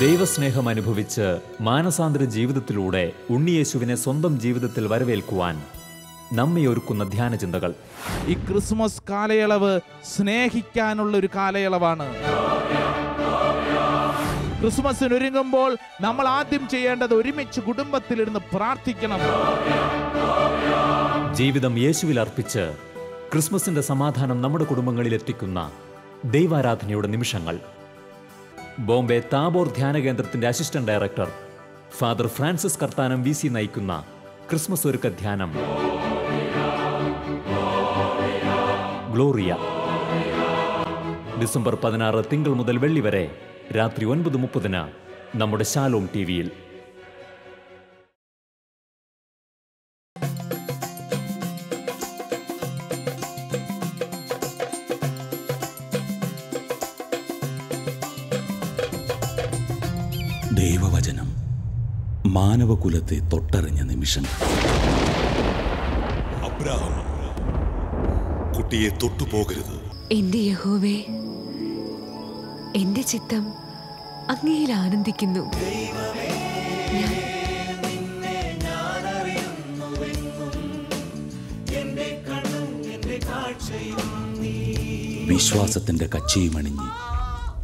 ദൈവസ്നേഹം അനുഭവിച്ച് മാനസാന്തര ജീവിതത്തിലൂടെ ഉണ്ണിയേശുവിനെ സ്വന്തം ജീവിതത്തിൽ വരവേൽക്കുവാൻ നമ്മെ ഒരുക്കുന്ന ധ്യാനചിന്തകൾ. ഈ ക്രിസ്മസ് കാലയളവ് സ്നേഹിക്കാനുള്ള ഒരു കാലയളവാണ്. ക്രിസ്മസിനൊരുങ്ങുമ്പോൾ നമ്മൾ ആദ്യം ചെയ്യേണ്ടത് ഒരുമിച്ച് കുടുംബത്തിലിരുന്ന് പ്രാർത്ഥിക്കണം. ജീവിതം യേശുവിൽ അർപ്പിച്ച് ക്രിസ്മസിന്റെ സമാധാനം നമ്മുടെ കുടുംബങ്ങളിൽ എത്തിക്കുന്ന ദൈവാരാധനയുടെ നിമിഷങ്ങൾ. ബോംബെ താബോർ ധ്യാന കേന്ദ്രത്തിന്റെ assistant director father Francis Karthanam VC നയിക്കുന്ന ക്രിസ്മസ് ഒരുക്ക ധ്യാനം ഗ്ലോറിയ. ഡിസംബർ 16 തിങ്കൾ മുതൽ വെള്ളി വരെ രാത്രി 9:30 നമ്മുടെ ശാലോം TV-യിൽ. ദൈവവചനം മാനവകുലത്തെ തൊട്ടറിഞ്ഞ നിമിഷങ്ങൾ. അബ്രാഹാം, കുട്ടിയെ തൊട്ടുപോകരുത്. എന്റെ യഹോവേ, എന്റെ ചിത്തം അങ്ങയിൽ ആനന്ദിക്കുന്നു. വിശ്വാസത്തിന്റെ കച്ചയുമണിഞ്ഞ്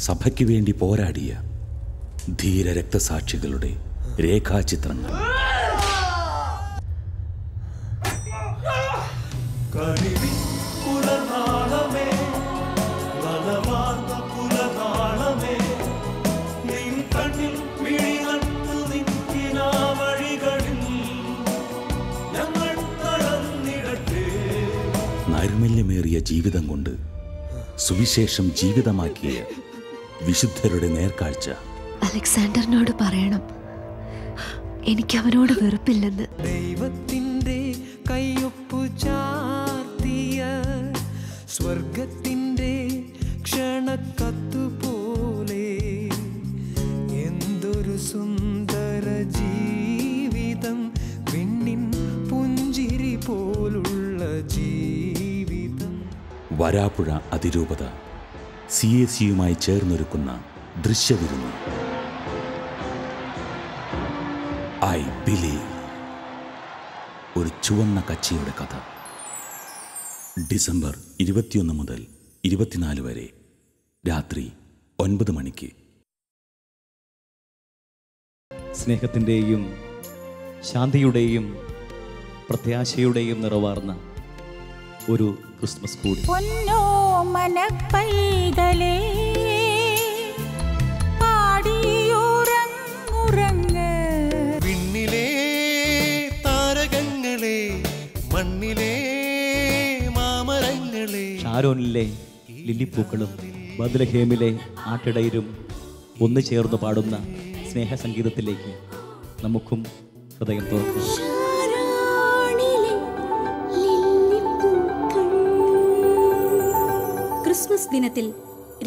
സഭയ്ക്ക് വേണ്ടി പോരാടിയ ധീര രക്തസാക്ഷികളുടെ രേഖാചിത്രങ്ങൾ. നൈർമല്യമേറിയ ജീവിതം കൊണ്ട് സുവിശേഷം ജീവിതമാക്കിയ വിശുദ്ധരുടെ നേർക്കാഴ്ച. അലക്സാണ്ടറിനോട് പറയണം, എനിക്ക് അവനോട് വെറുപ്പില്ലെന്ന്. ദൈവത്തിൻ്റെ കയ്യൊപ്പു ചാർത്തിയ സ്വർഗത്തിൻ്റെ ക്ഷണക്കത്തുപോലെ എന്തൊരു സുന്ദര ജീവിതം, വിണ്ണിൻ പുഞ്ചിരി പോലുള്ള ജീവിതം. വരാപ്പുഴ അതിരൂപത CACയുമായി ചേർന്നൊരുക്കുന്ന ദൃശ്യവിരുന്ന് ഐ ബിലീവ്, ഒരു ചുവന്ന കച്ചിയുടെ കഥ. ഡിസംബർ 21 മുതൽ 24 വരെ രാത്രി 9 മണിക്ക്. സ്നേഹത്തിൻ്റെയും ശാന്തിയുടെയും പ്രത്യാശയുടെയും നിറവാർന്ന ഒരു ക്രിസ്മസ് കൂടി. വിണ്ണിലെ താരകങ്ങളെ, മണ്ണിലെ മാമരങ്ങളെ, ഷാരോനിലെ ലില്ലിപ്പൂക്കളും ബത്ലഹേമിലെ ആട്ടിടയരും ഒന്നു ചേർന്ന് പാടുന്ന സ്നേഹസംഗീതത്തിലേക്ക് നമുക്കും ഹൃദയം തുറക്കും. ക്രിസ്മസ് ദിനത്തിൽ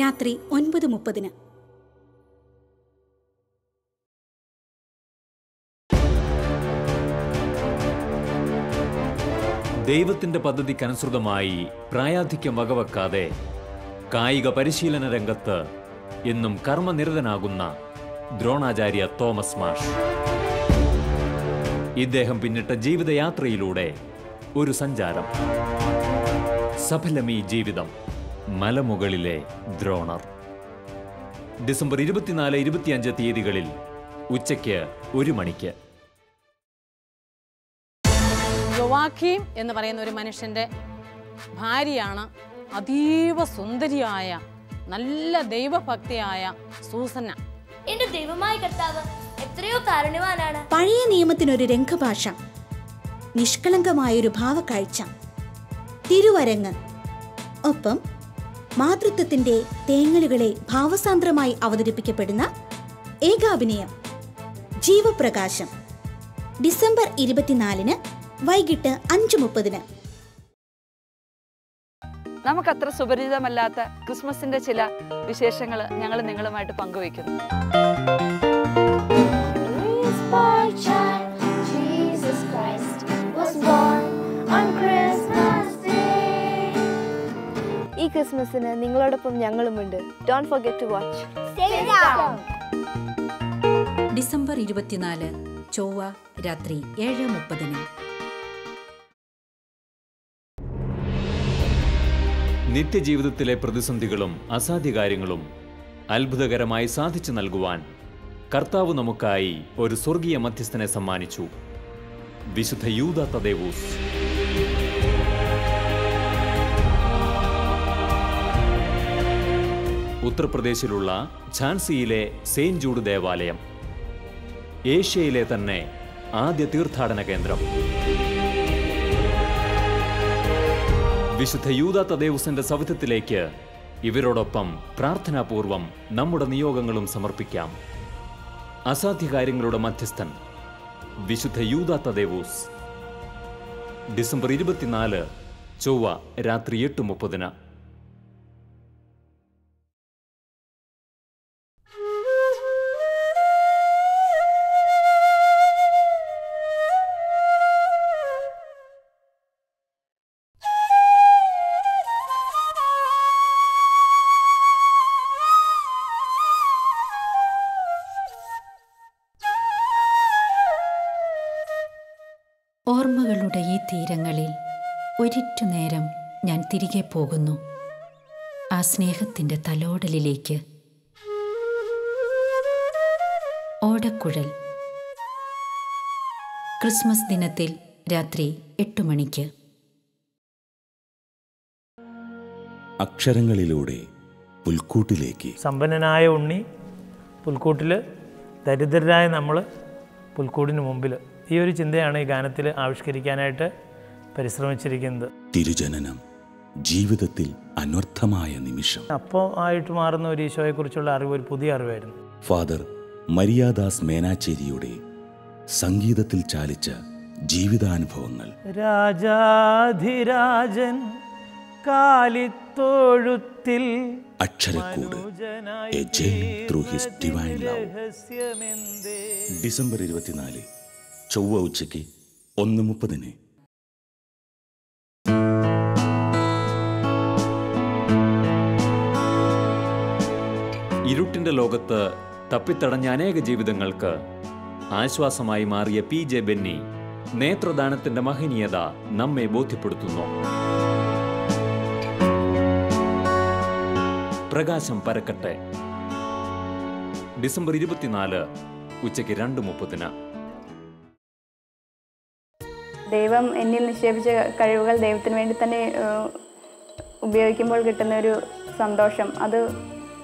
രാത്രി 9:30. ദൈവത്തിന്റെ പദ്ധതിക്കനുസൃതമായി പ്രായാധിക്യം വകവെക്കാതെ കായിക പരിശീലന രംഗത്ത് എന്നും കർമ്മനിരതനാകുന്ന ദ്രോണാചാര്യ തോമസ് മാഷ്. ഇദ്ദേഹം പിന്നിട്ട ജീവിതയാത്രയിലൂടെ ഒരു സഞ്ചാരം. സഫലമീ ജീവിതം, മലമുകളിലെ ദ്രോണർ. ഡിസംബർ 24, 25 തീയതികളിൽ ഉച്ചയ്ക്ക് 1 മണിക്ക്. യോവാഖീം എന്ന് പറയുന്ന ഒരു മനുഷ്യൻ്റെ ഭാര്യയാണ് അതീവ സുന്ദരിയായ നല്ല ദൈവഭക്തിയായ സൂസന്ന. എന്റെ ദൈവമായ കർത്താവ് എത്രയോ കാരുണ്യവാനാണ്. പഴയ നിയമത്തിനൊരു രംഗഭാഷ, നിഷ്കളങ്കമായൊരു ഭാവക്കാഴ്ച, തിരുവരങ്ങ്, ഒപ്പം മാതൃത്വത്തിന്റെ തേങ്ങലുകളെ ഭാവസാന്ദ്രമായി അവതരിപ്പിക്കപ്പെടുന്ന ഏകാഭിനയം ജീവപ്രകാശം. ഡിസംബർ 24 വൈകിട്ട് 5:30. നമുക്കത്ര സുപരിചിതമല്ലാത്ത ക്രിസ്മസിന്റെ ചില വിശേഷങ്ങൾ ഞങ്ങൾ നിങ്ങളുമായിട്ട് പങ്കുവയ്ക്കുന്നു. ഈ ക്രിസ്മസിന് നിങ്ങളോടൊപ്പം ഞങ്ങളുമുണ്ട്. Don't forget to watch. December 24 ചൊവ്വ രാത്രി 7:30. നിത്യജീവിതത്തിലെ പ്രതിസന്ധികളും അസാധ്യകാര്യങ്ങളും അത്ഭുതകരമായി സാധിച്ചു നൽകുവാൻ കർത്താവ് നമുക്കായി ഒരു സ്വർഗീയ മധ്യസ്ഥനെ സമ്മാനിച്ചു, വിശുദ്ധ യൂദാ തദേവൂസ്. ഉത്തർപ്രദേശിലുള്ള ഝാൻസിയിലെ സെയിന്റ് ജൂഡ് ദേവാലയം ഏഷ്യയിലെ തന്നെ ആദ്യ തീർത്ഥാടന കേന്ദ്രം. വിശുദ്ധ യൂദാ തദേവൂസിന്റെ സവിധത്തിലേക്ക് ഇവരോടൊപ്പം പ്രാർത്ഥനാപൂർവം നമ്മുടെ നിയോഗങ്ങളും സമർപ്പിക്കാം. അസാധ്യകാര്യങ്ങളുടെ മധ്യസ്ഥൻ വിശുദ്ധ യൂദാ തദേവൂസ്. ഡിസംബർ 24 ചൊവ്വ രാത്രി 8:30. ഓർമ്മകളുടെ ഈ തീരങ്ങളിൽ ഒരിറ്റു നേരം ഞാൻ തിരികെ പോകുന്നു, ആ സ്നേഹത്തിൻ്റെ തലോടലിലേക്ക്. ഓടക്കുഴൽ. ക്രിസ്മസ് ദിനത്തിൽ രാത്രി 8 മണിക്ക്. അക്ഷരങ്ങളിലൂടെ പുൽക്കൂട്ടിലേക്ക്. സമ്പന്നനായ ഉണ്ണി പുൽക്കൂട്ടിൽ, ദരിദ്രരായ നമ്മൾ പുൽക്കൂടിന് മുമ്പിൽ. ഈ ഒരു ചിന്തയാണ് ഈ ഗാനത്തിൽ ആവിഷ്കരിക്കാനായിട്ട് പരിശ്രമിച്ചിരിക്കുന്നത്. തിരുജനനം ജീവിതത്തിൽ അനർത്ഥമായ നിമിഷം. അപ്പോൾ ആയിട്ട് മാറുന്ന ഒരു ഈശോയെക്കുറിച്ചുള്ള അറിവ് ഒരു പുതിയ അറിവായിരുന്നു. ഫാദർ മരിയാദാസ് മേനാച്ചേരിയുടെ സംഗീതത്തിൽ ചാലിച്ച ജീവിതാനുഭവങ്ങൾ. രാജാധിരാജൻ കാലിത്തൊഴുത്തിൽ അക്ഷരക്കൂട്, a journey through his divine love. December 24 ചൊവ്വ ഉച്ചയ്ക്ക് 1:30. ഇരുട്ടിന്റെ ലോകത്ത് തപ്പിത്തടഞ്ഞ അനേക ജീവിതങ്ങൾക്ക് ആശ്വാസമായി മാറിയ PJ ബെന്നി നേത്രദാനത്തിന്റെ മഹനീയത നമ്മെ ബോധ്യപ്പെടുത്തുന്നു. പ്രകാശം പരക്കട്ടെ. ഡിസംബർ 24 ഉച്ചയ്ക്ക് 2:30. ദൈവം എന്നിൽ നിക്ഷേപിച്ച കഴിവുകൾ ദൈവത്തിന് വേണ്ടി തന്നെ ഉപയോഗിക്കുമ്പോൾ കിട്ടുന്ന ഒരു സന്തോഷം, അത്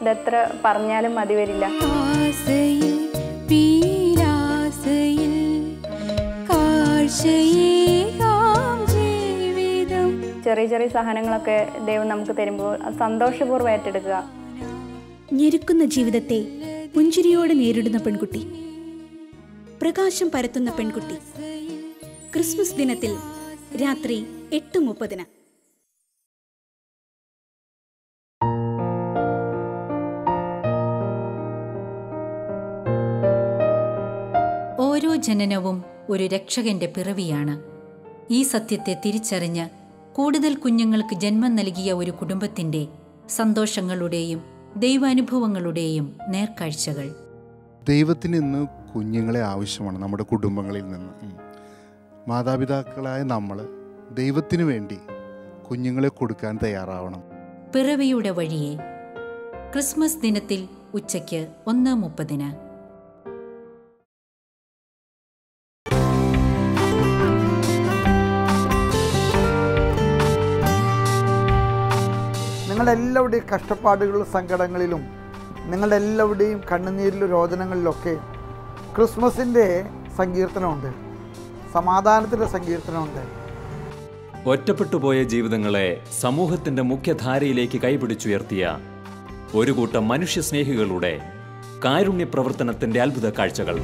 ഇതെത്ര പറഞ്ഞാലും മതി വരില്ല. ചെറിയ ചെറിയ സഹനങ്ങളൊക്കെ ദൈവം നമുക്ക് തരുമ്പോൾ സന്തോഷപൂർവ്വം ഏറ്റെടുക്കുക. ഞെരുക്കുന്ന ജീവിതത്തെ പുഞ്ചിരിയോടെ നേരിടുന്ന പെൺകുട്ടി, പ്രകാശം പരത്തുന്ന പെൺകുട്ടി. ക്രിസ്മസ് ദിനത്തിൽ രാത്രി 8:30. ഓരോ ജനനവും ഒരു രക്ഷകന്റെ പിറവിയാണ്. ഈ സത്യത്തെ തിരിച്ചറിഞ്ഞ് കൂടുതൽ കുഞ്ഞുങ്ങൾക്ക് ജന്മം നൽകിയ ഒരു കുടുംബത്തിന്റെ സന്തോഷങ്ങളുടെയും ദൈവാനുഭവങ്ങളുടെയും നേർക്കാഴ്ചകൾ. ദൈവത്തിന് ഇന്ന് കുഞ്ഞുങ്ങളെ ആവശ്യമാണ് നമ്മുടെ കുടുംബങ്ങളിൽ നിന്ന്. മാതാപിതാക്കളായ നമ്മൾ ദൈവത്തിനു വേണ്ടി കുഞ്ഞുങ്ങളെ കൊടുക്കാൻ തയ്യാറാവണം. പിറവിയുടെ വഴിയെ. ക്രിസ്മസ് ദിനത്തിൽ ഉച്ചയ്ക്ക് 1:30. നിങ്ങളുടെ എല്ലാവരുടെയും കഷ്ടപ്പാടുകളിലും സങ്കടങ്ങളിലും നിങ്ങളുടെ എല്ലാവരുടെയും കണ്ണുനീരിലും രോദനങ്ങളിലൊക്കെ ക്രിസ്മസിൻ്റെ സങ്കീർത്തനമുണ്ട്, സമാധാനത്തിൻ്റെ സങ്കീർത്തനമുണ്ട്. ഒറ്റപ്പെട്ടുപോയ ജീവിതങ്ങളെ സമൂഹത്തിന്റെ മുഖ്യധാരയിലേക്ക് കൈപിടിച്ചുയർത്തിയ ഒരു കൂട്ടം മനുഷ്യസ്നേഹികളുടെ കാരുണ്യ പ്രവർത്തനത്തിന്റെ അത്ഭുത കാഴ്ചകൾ.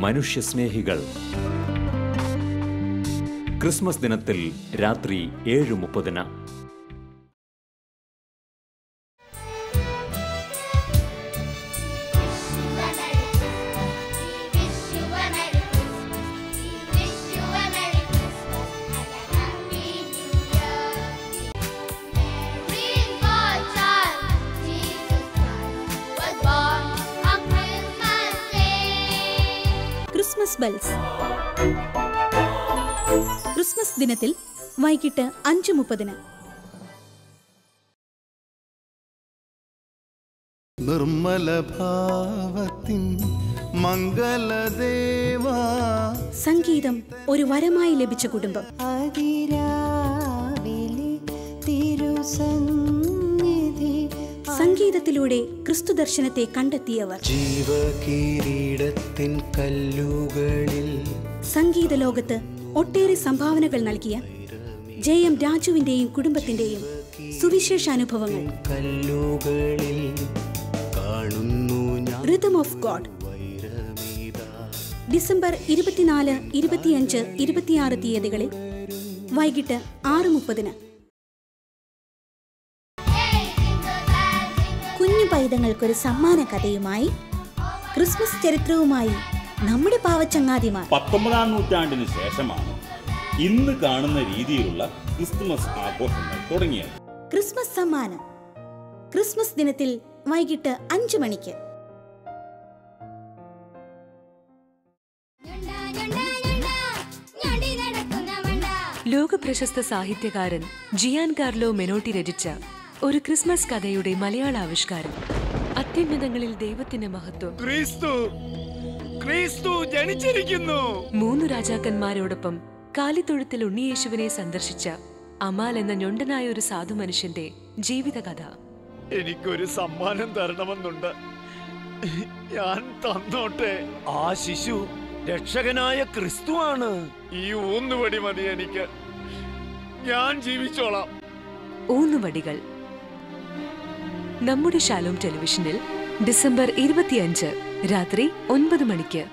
മനുഷ്യസ്നേഹികൾ. ക്രിസ്മസ് ദിനത്തിൽ രാത്രി 7:30. Born on Christmas Christmas bells. Christmas ദിനത്തിൽ വൈകിട്ട് 5:30. നിർമ്മല ഭാവത്തിൻ മംഗളദേവാ. സംഗീതം ഒരു വരമായി ലഭിച്ച കുടുംബം. സംഗീതത്തിലൂടെ ക്രിസ്തു ദർശനത്തെ കണ്ടെത്തിയവർ. ജീവകിരീടത്തിൻ കല്ലുകളിൽ സംഗീത ലോകത്ത് ഒട്ടേറെ സംഭാവനകൾ നൽകിയ ജയം രാജുവിന്റെയും കുടുംബത്തിന്റെയും സുവിശേഷ അനുഭവങ്ങൾ. കല്ലുകളിൽ കാണുന്നു റിതം ഓഫ് ഗോഡ്. ഡിസംബർ 24, 25, 26 തീയതികളിൽ വൈകിട്ട് 6:30. കുഞ്ഞു പൈതങ്ങൾക്കൊരു സമ്മാന കഥയുമായി, ക്രിസ്മസ് ചരിത്രവുമായി നമ്മുടെ പാവച്ചങ്ങാതിമാർ. 19-ാം നൂറ്റാണ്ടിന് ശേഷമാണ് ഇന്ന് കാണുന്ന രീതിയിലുള്ള ക്രിസ്തുമസ് ആഘോഷങ്ങൾ തുടങ്ങിയത്. ക്രിസ്മസ് സമ്മാനം ക്രിസ്മസ് ദിനത്തിൽ വൈകിട്ട് 5 മണിക്ക്. ലോകപ്രശസ്ത സാഹിത്യകാരൻ ജിയാൻ കാർലോ മെനോട്ടി രചിച്ച ഒരു ക്രിസ്മസ് കഥയുടെ മലയാള ആവിഷ്കാരം. അത്യുന്നതങ്ങളിൽ ദൈവത്തിന്റെ മഹത്വം. ക്രിസ്തു ജനിച്ചിരിക്കുന്നു. 3 രാജാക്കന്മാരോടൊപ്പം കാലിത്തൊഴുത്തിൽ ഉണ്ണിയേശുവിനെ സന്ദർശിച്ച അമാൽ എന്ന ഞൊണ്ടനായ ഒരു സാധു മനുഷ്യന്റെ ജീവിതകഥ. എനിക്കൊരു സമ്മാനം തരണമെന്നുണ്ട്. ഞാൻ തന്നോട്ടെ. ആ ശിശു രക്ഷകനായ ക്രിസ്തുവാണ്. ഈ ഊന്നുവടി മതി എനിക്ക്. ഞാൻ ജീവിച്ചോളാം. ഊന്നുവടികൾ നമ്മുടെ ഷാലോം ടെലിവിഷനിൽ ഡിസംബർ 25 രാത്രി 9 മണിക്ക്.